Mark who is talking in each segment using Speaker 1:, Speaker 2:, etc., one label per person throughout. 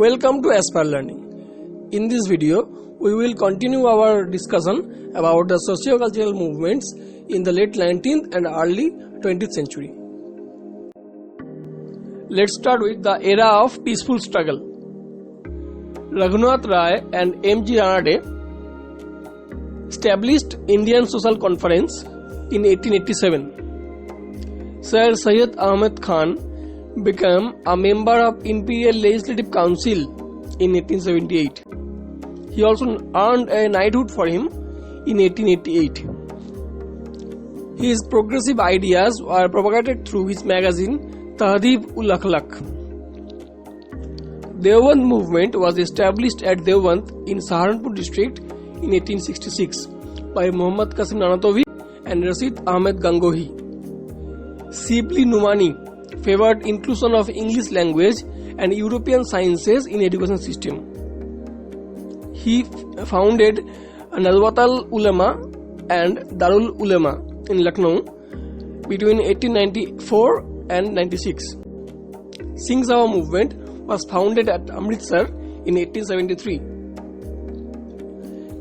Speaker 1: Welcome to Aspire Learning. In this video, we will continue our discussion about the socio-cultural movements in the late 19th and early 20th century. Let's start with the era of peaceful struggle. Raghunath Rai and M.G. Ranade established Indian Social Conference in 1887. Sir Syed Ahmed Khan became a member of Imperial Legislative Council in 1878. He also earned a knighthood for him in 1888. His progressive ideas were propagated through his magazine Tahdhib-ul-Akhlaq. Deoband movement was established at Deoband in Saharanpur district in 1866 by Muhammad Qasim Nanatovi and Rashid Ahmed Gangohi. Shibli Numani favored inclusion of English language and European sciences in education system. He founded Nazwat al-Ulama and Darul Ulama in Lucknow between 1894 and 96. Singh Sabha movement was founded at Amritsar in 1873.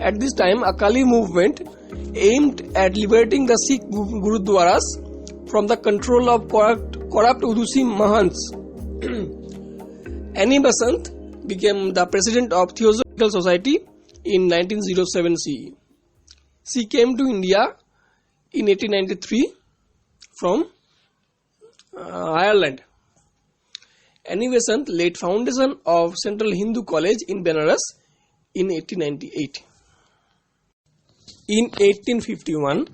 Speaker 1: At this time, Akali movement aimed at liberating the Sikh Gurudwaras from the control of corrupt Udusi Mahants. Annie Besant became the president of Theosophical Society in 1907 CE. She came to India in 1893 from Ireland. Annie Besant laid foundation of Central Hindu College in Benares in 1898. In 1851,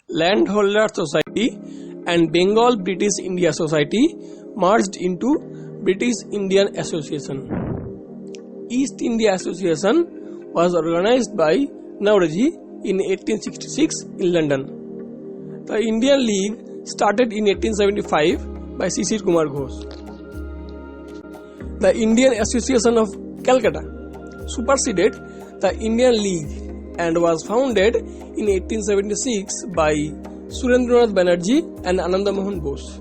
Speaker 1: Landholder Society and Bengal British India Society merged into British Indian Association. East India Association was organized by Nauroji in 1866 in London. The Indian League started in 1875 by Shishir Kumar Ghosh. The Indian Association of Calcutta superseded the Indian League and was founded in 1876 by Surendranath Banerjee and Ananda Mohan Bose.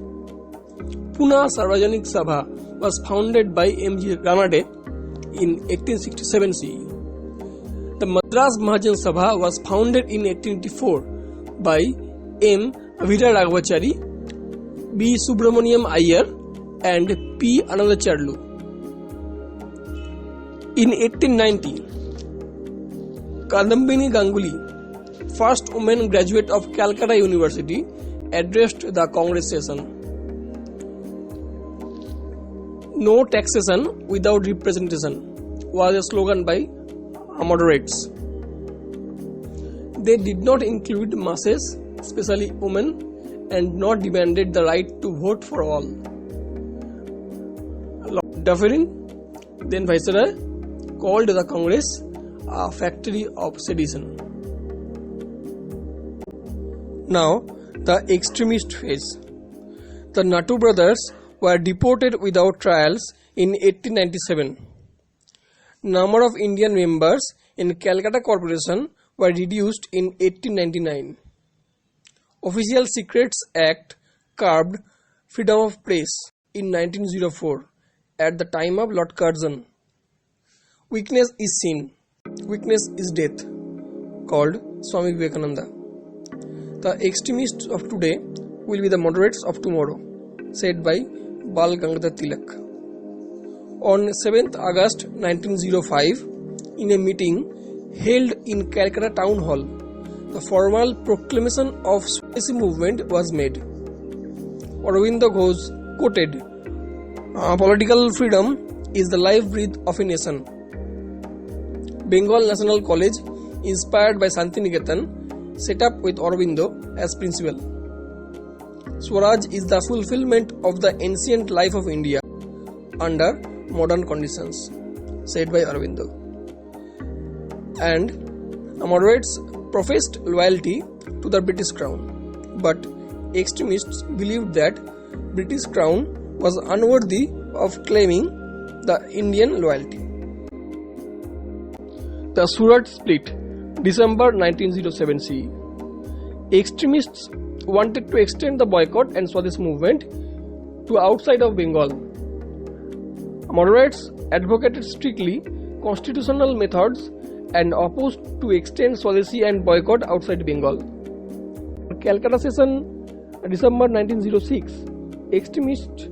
Speaker 1: Pune Sarvajanik Sabha was founded by M.G. Ranade in 1867 CE. The Madras Mahajan Sabha was founded in 1884 by M. Avira Raghavachari, B. Subramaniam Iyer and P. Anandacharlu. In 1890, Kadambini Ganguly, first woman graduate of Calcutta University, addressed the Congress session. No taxation without representation was a slogan by moderates. They did not include masses, especially women, and not demanded the right to vote for all. Lord Dufferin, then Viceroy, called the Congress a factory of sedition. Now, the extremist phase. The Natu brothers were deported without trials in 1897. Number of Indian members in Calcutta Corporation were reduced in 1899. Official Secrets Act curbed freedom of press in 1904 at the time of Lord Curzon. Weakness is sin, weakness is death, called Swami Vivekananda. The extremists of today will be the moderates of tomorrow, said by Bal Gangadhar Tilak. On 7th August 1905, in a meeting held in Calcutta Town Hall, the formal proclamation of Swadeshi movement was made. Aurobindo Ghosh quoted, "Political freedom is the life breath of a nation." Bengal National College, inspired by Shantiniketan, set up with Aurobindo as principal. Swaraj is the fulfillment of the ancient life of India under modern conditions, said by Aurobindo. And moderates professed loyalty to the British Crown, but extremists believed that British Crown was unworthy of claiming the Indian loyalty. The Surat split, December 1907 CE. Extremists wanted to extend the boycott and Swadesh movement to outside of Bengal. Moderates advocated strictly constitutional methods and opposed to extend Swadeshi and boycott outside Bengal. Calcutta session, December 1906, extremists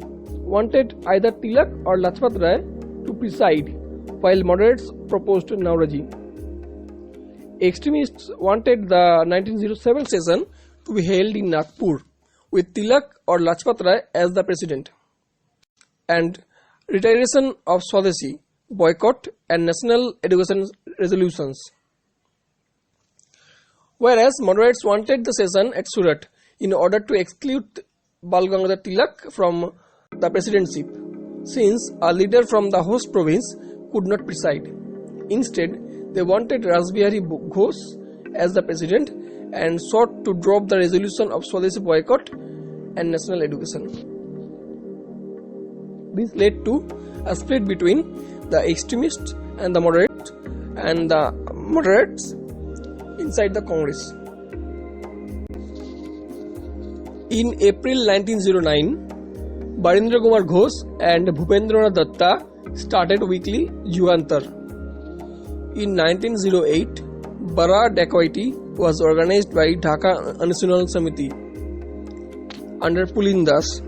Speaker 1: wanted either Tilak or Lajpat Rai to preside, while moderates proposed Nauraji. Extremists wanted the 1907 session to be held in Nagpur, with Tilak or Lajpat Rai as the president, and reiteration of Swadeshi, boycott and national education resolutions. Whereas moderates wanted the session at Surat in order to exclude Bal Gangadhar Tilak from the presidency, since a leader from the host province could not preside. Instead, they wanted Rajbihari Ghosh as the president and sought to drop the resolution of Swadeshi boycott and national education. This led to a split between the extremists and the moderates inside the Congress. In April 1909, Barendra Kumar Ghosh and Bhupendranath Datta started weekly Jugantar. In 1908, Bara Dacoity was organized by Dhaka Anushilan Samiti under Pulin Das.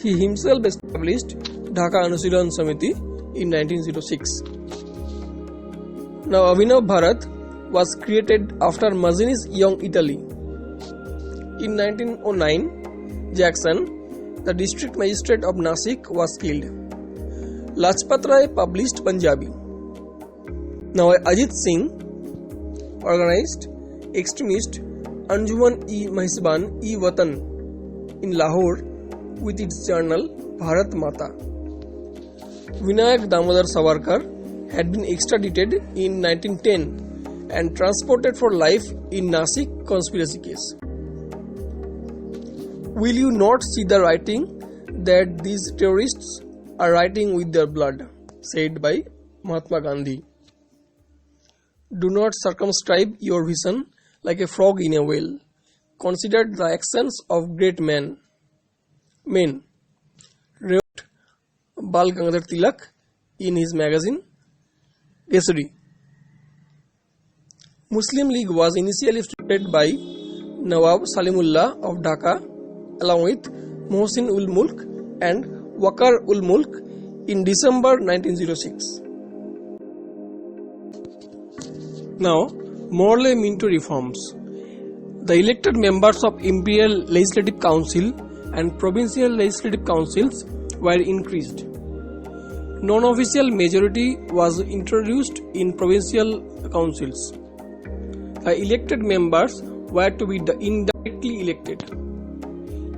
Speaker 1: He himself established Dhaka Anushilan Samiti in 1906. Now Abhinav Bharat was created after Mazzini's Young Italy. In 1909, Jackson, the district magistrate of Nasik, was killed. Lajpat Rai published Punjabi. Now Ajit Singh organized extremist Anjuman-e-Mahsaban-e-Watan in Lahore with its journal Bharat Mata. Vinayak Damodar Savarkar had been extradited in 1910 and transported for life in Nasik conspiracy case. Will you not see the writing that these terrorists are writing with their blood? Said by Mahatma Gandhi. Do not circumscribe your vision like a frog in a well. Consider the actions of great men, wrote Bal Gangadhar Tilak in his magazine Kesari. Muslim League was initially started by Nawab Salimullah of Dhaka along with Mohsin ul Mulk and Wakar ul Mulk in December 1906. Now, Morley Minto reforms. The elected members of Imperial Legislative Council and Provincial Legislative Councils were increased. Non-official majority was introduced in provincial councils. The elected members were to be indirectly elected.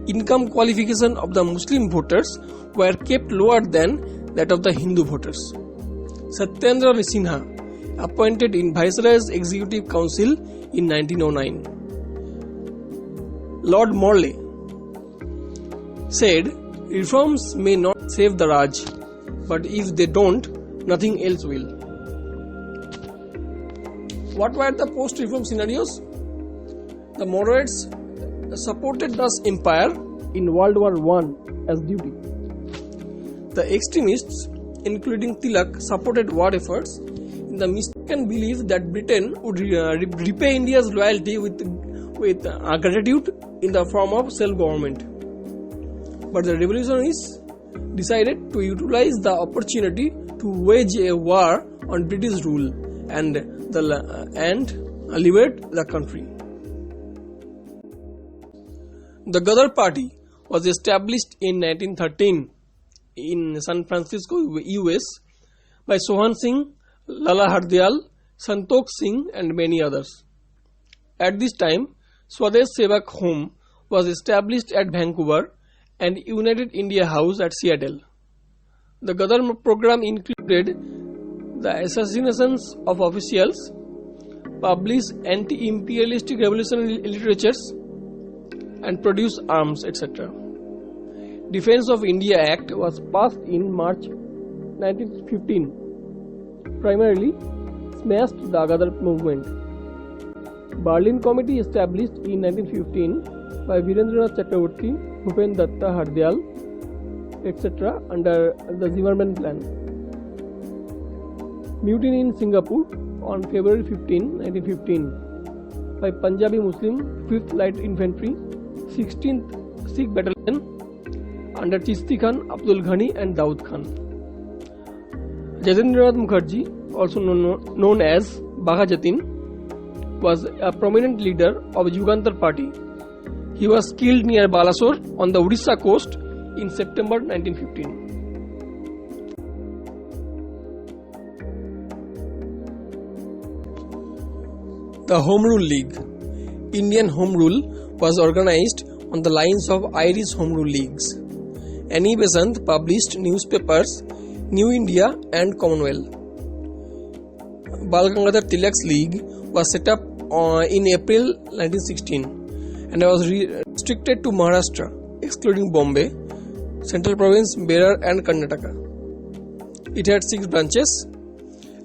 Speaker 1: Income qualification of the Muslim voters were kept lower than that of the Hindu voters. Satyendra Sinha appointed in Viceroy's Executive Council in 1909. Lord Morley said, reforms may not save the Raj, but if they don't, nothing else will. What were the post-reform scenarios? The moderates supported Das Empire in World War I as duty. The extremists, including Tilak, supported war efforts in the mistaken belief that Britain would repay India's loyalty with gratitude in the form of self-government. But the revolutionists decided to utilize the opportunity to wage a war on British rule and liberate the country. The Ghadar Party was established in 1913 in San Francisco, US by Sohan Singh, Lala Hardyal, Santokh Singh and many others. At this time, Swadesh Sevak Home was established at Vancouver and United India House at Seattle. The Ghadar program included the assassinations of officials, publish anti-imperialistic revolutionary literatures, and produce arms, etc. Defense of India Act was passed in March 1915, primarily smashed the Ghadar movement. Berlin Committee established in 1915 by Virendranath Chakraborty, Bhupen Datta Hardyal, etc. under the Zimmermann Plan. Mutiny in Singapore on February 15, 1915 by Punjabi Muslim 5th Light Infantry, 16th Sikh Battalion under Chishti Khan, Abdul Ghani and Daud Khan. Jatindranath Mukherjee, also known as Bagha Jatin, was a prominent leader of Yugantar party. He was killed near Balasore on the Odisha coast in September 1915. The Home Rule League. Indian Home Rule was organized on the lines of Irish Home Rule Leagues. Annie Besant published newspapers New India and Commonwealth. Bal Gangadhar Tilak's League was set up in April 1916 and was restricted to Maharashtra, excluding Bombay, Central Province, Berar and Karnataka. It had 6 branches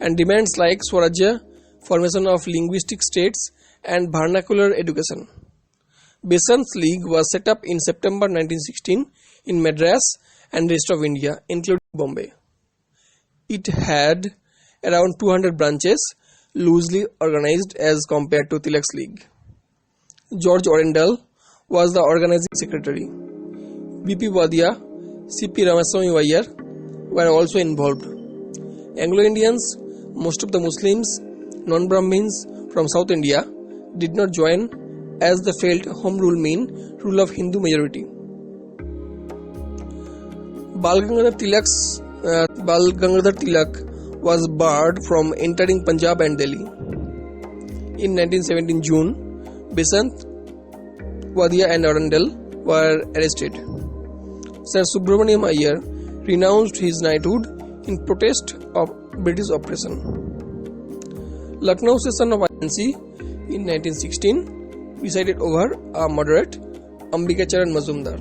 Speaker 1: and demands like Swarajya, formation of linguistic states and vernacular education. Besant's League was set up in September 1916 in Madras and rest of India, including Bombay. It had around 200 branches, loosely organized as compared to Tilak's League. George Orendale was the organizing secretary. B.P. Wadia, C.P. Ramaswamy Iyer were also involved. Anglo-Indians, most of the Muslims, non-Brahmins from South India did not join as they felt home rule mean rule of Hindu majority. Bal Gangadhar Tilak was barred from entering Punjab and Delhi. In 1917 June, Besant, Wadia and Orendale were arrested. Sir Subramaniam Iyer renounced his knighthood in protest of British oppression. Lucknow session of INC in 1916 presided over a moderate Ambikacharan Mazumdar.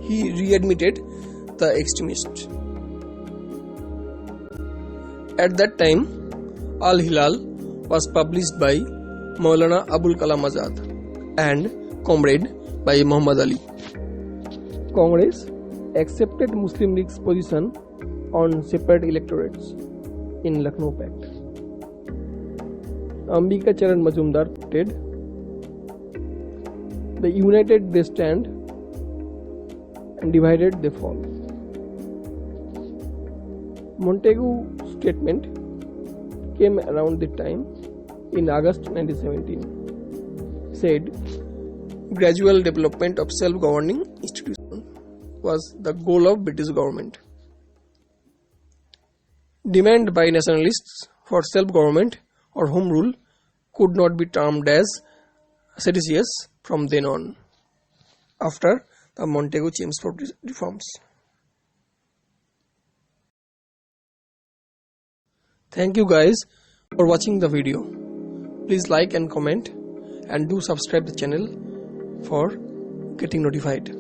Speaker 1: He readmitted the extremists. At that time, Al-Hilal was published by Maulana Abul Kalam Azad and Comrade by Muhammad Ali. Congress accepted Muslim League's position on separate electorates in Lucknow Pact. Ambikacharan Mazumdar stated, "The united they stand, and divided they fall." Montagu's statement came around the time in August 1917. Said, gradual development of self-governing institutions was the goal of British government. Demand by nationalists for self-government or home rule could not be termed as seditious from then on, after the Montagu Chelmsford reforms. Thank you guys for watching the video. Please like and comment and do subscribe the channel for getting notified.